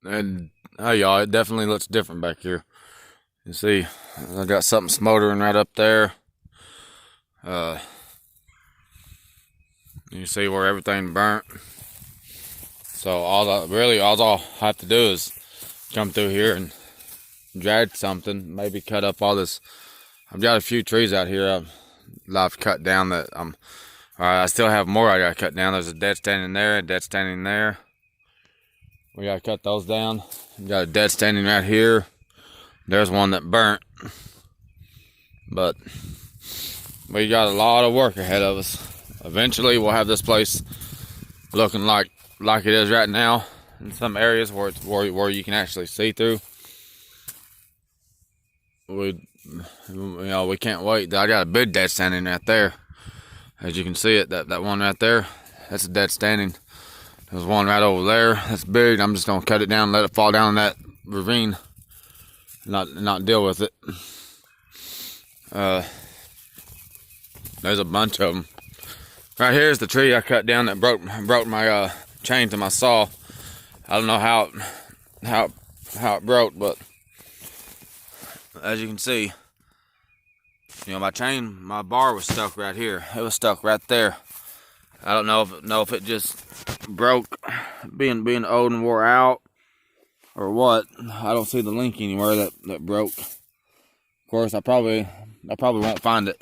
And hey y'all, it definitely looks different back here. You see, I got something smoldering right up there. Uh, you see where everything burnt. So all I have to do is come through here and drag something, maybe cut up all this. I've got a few trees out here I've cut down that I still have more I gotta cut down. There's a dead standing there, a dead standing there. We gotta cut those down. We got a dead standing right here. There's one that burnt. But we got a lot of work ahead of us. Eventually we'll have this place looking like it is right now in some areas where you can actually see through. We can't wait. I got a big dead standing right there. As you can see it, that one right there, that's a dead standing. There's one right over there. That's big. I'm just gonna cut it down, let it fall down in that ravine, not deal with it. There's a bunch of them. Right here's the tree I cut down that broke my chain to my saw. I don't know how it broke, but as you can see, my bar was stuck right here. It was stuck right there. I don't know if it just broke, being old and wore out, or what. I don't see the link anywhere that broke. Of course, I probably won't find it.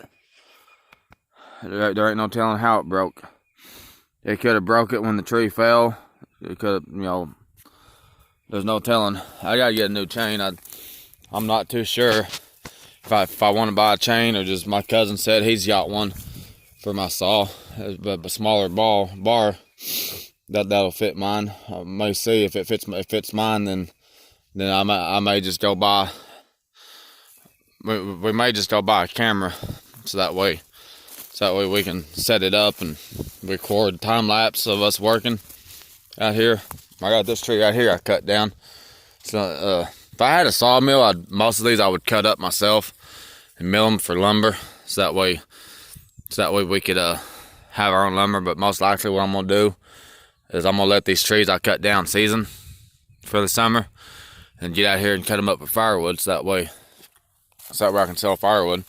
There ain't no telling how it broke. It could have broke it when the tree fell. It could have, there's no telling. I gotta get a new chain. I'm not too sure if I want to buy a chain, or just my cousin said he's got one for my saw, but a smaller bar that'll fit mine. I may see if it fits mine, then I may just go buy. We may just go buy a camera, so that way we can set it up and record time lapse of us working out here. I got this tree right here I cut down. So if I had a sawmill, most of these I would cut up myself and mill them for lumber, so that way we could have our own lumber. But most likely what I'm gonna do is I'm gonna let these trees I cut down season for the summer and get out here and cut them up for firewood, so that way I can sell firewood.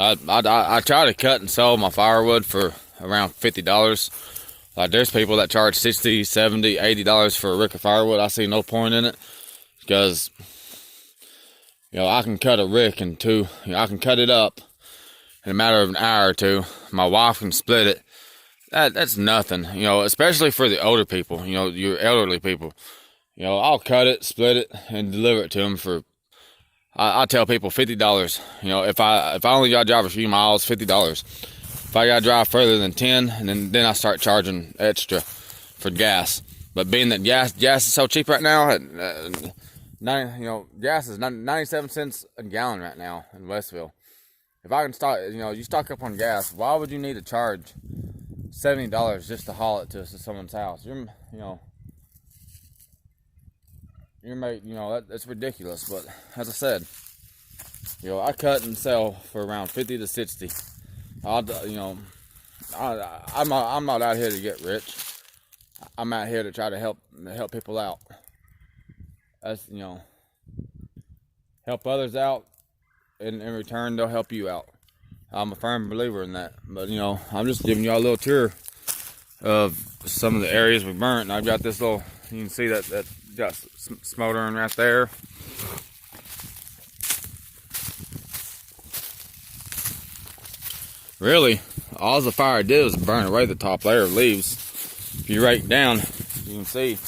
I try to cut and sell my firewood for around $50. Like, there's people that charge $60, $70, $80 for a rick of firewood. I see no point in it, because I can cut a rick in two. I can cut it up in a matter of an hour or two. My wife can split it. That's nothing, especially for the older people, your elderly people. I'll cut it, split it, and deliver it to them for, I tell people $50. If I only gotta drive a few miles, $50. If I gotta drive further than 10, and then I start charging extra for gas. But being that gas is so cheap right now, gas is 97 cents a gallon right now in Westville. If I can you stock up on gas, why would you need to charge $70 just to haul it to someone's house? That's ridiculous. But as I said, I cut and sell for around 50 to 60. I'm not out here to get rich. I'm out here to try to help people out. That's, help others out, and in return they'll help you out. I'm a firm believer in that. But I'm just giving y'all a little tour of some of the areas we burnt. And I've got this little, you can see that got smoldering right there. Really, all the fire did was burn away the top layer of leaves. If you rake down, you can see.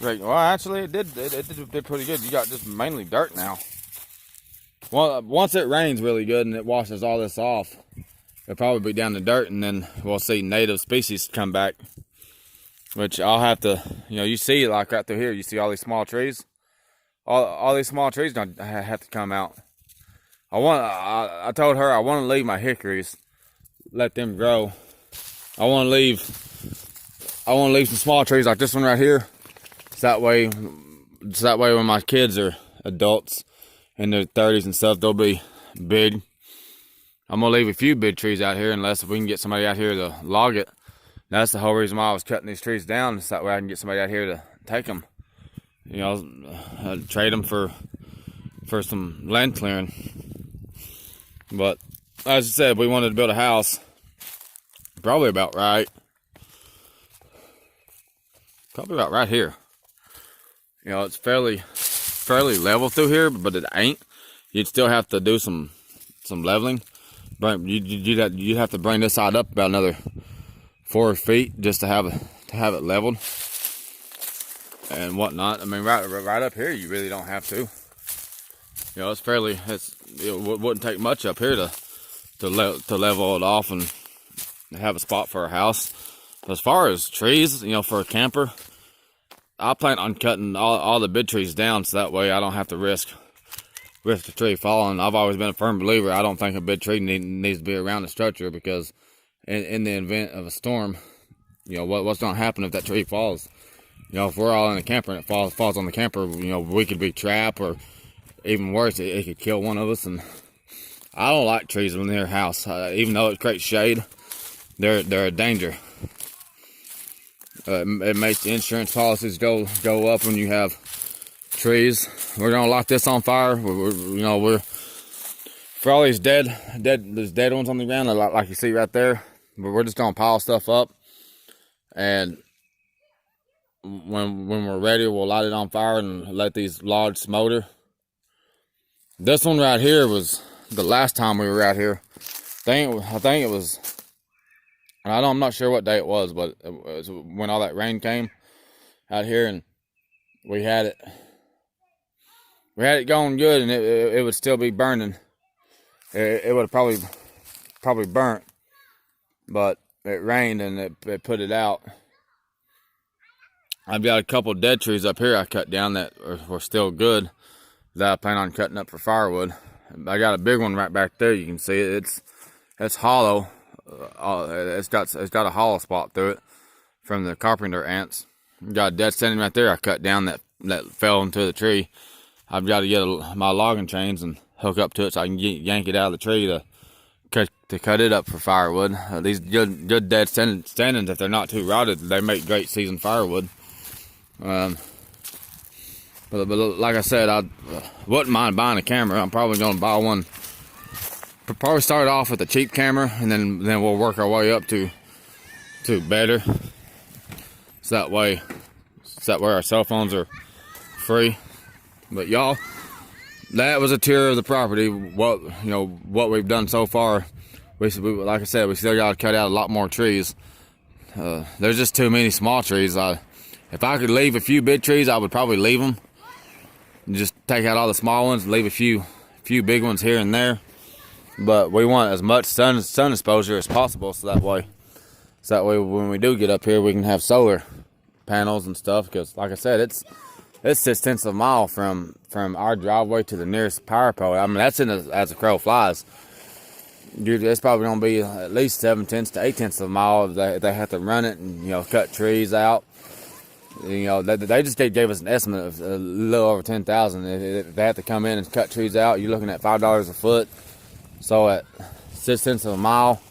Well, actually, it did pretty good. You got just mainly dirt now. Well, once it rains really good and it washes all this off, it'll probably be down to dirt, and then we'll see native species come back. Which I'll have to, you see, like right through here, you see all these small trees. All these small trees don't have to come out. I told her I want to leave my hickories, let them grow. I want to leave some small trees like this one right here. So that way when my kids are adults in their 30s and stuff, they'll be big. I'm gonna leave a few big trees out here, unless if we can get somebody out here to log it. That's the whole reason why I was cutting these trees down, so that way I can get somebody out here to take them. you know, trade them for some land clearing. But as I said, we wanted to build a house, probably about right here. You know, it's fairly level through here, but it ain't. You'd still have to do some leveling. But you'd have to bring this side up about another 4 feet just to have it leveled and whatnot. I mean, right up here, you really don't have to. You know, it wouldn't take much up here to level it off and have a spot for a house. As far as trees, you know, for a camper, I plan on cutting all the big trees down so that way I don't have to risk the tree falling. I've always been a firm believer. I don't think a big tree needs to be around the structure, because in the event of a storm, you know, what's going to happen if that tree falls? You know, if we're all in a camper and it falls on the camper, you know, we could be trapped, or even worse, it could kill one of us. And I don't like trees near a house, even though it creates shade. They're a danger. It makes the insurance policies go up when you have trees. We're gonna light this on fire. We're for all these dead ones on the ground, like you see right there. But we're just gonna pile stuff up, and when we're ready, we'll light it on fire and let these logs smolder. This one right here was the last time we were out here. I think it was. I'm not sure what day it was, but it was when all that rain came out here, and we had it going good, and it would still be burning. It would have probably burnt, but it rained and it put it out. I've got a couple dead trees up here I cut down that were still good, that I plan on cutting up for firewood. I got a big one right back there. You can see it. It's hollow. It's got a hollow spot through it from the carpenter ants. Got a dead standing right there I cut down that fell into the tree. I've got to get my logging chains and hook up to it so I can yank it out of the tree to cut it up for firewood. These good dead standings, if they're not too rotted, they make great seasoned firewood. But like I said, I wouldn't mind buying a camera. I'm probably going to buy one. Probably start off with a cheap camera, and then we'll work our way up to better. So that way our cell phones are free. But y'all, that was a tour of the property. What we've done so far. Like I said, we still got to cut out a lot more trees. There's just too many small trees. If I could leave a few big trees, I would probably leave them. And just take out all the small ones and leave a few big ones here and there. But we want as much sun exposure as possible, so that way when we do get up here, we can have solar panels and stuff. Because like I said, it's 6/10 of a mile from our driveway to the nearest power pole. I mean, that's as a crow flies. It's probably going to be at least 7/10 to 8/10 of a mile if they have to run it and, you know, cut trees out. You know, they just gave us an estimate of a little over $10,000. If they have to come in and cut trees out, you're looking at $5 a foot. So at 6/10 of a mile,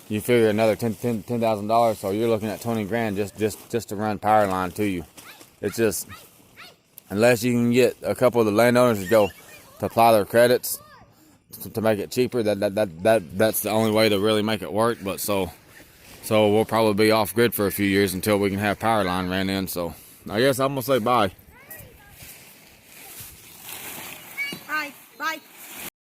you figure another $10,000. So you're looking at $20,000 just to run power line to you. It's just, unless you can get a couple of the landowners to apply their credits to make it cheaper, that's the only way to really make it work. But so we'll probably be off grid for a few years until we can have power line ran in. So I guess I'm gonna say bye. Bye.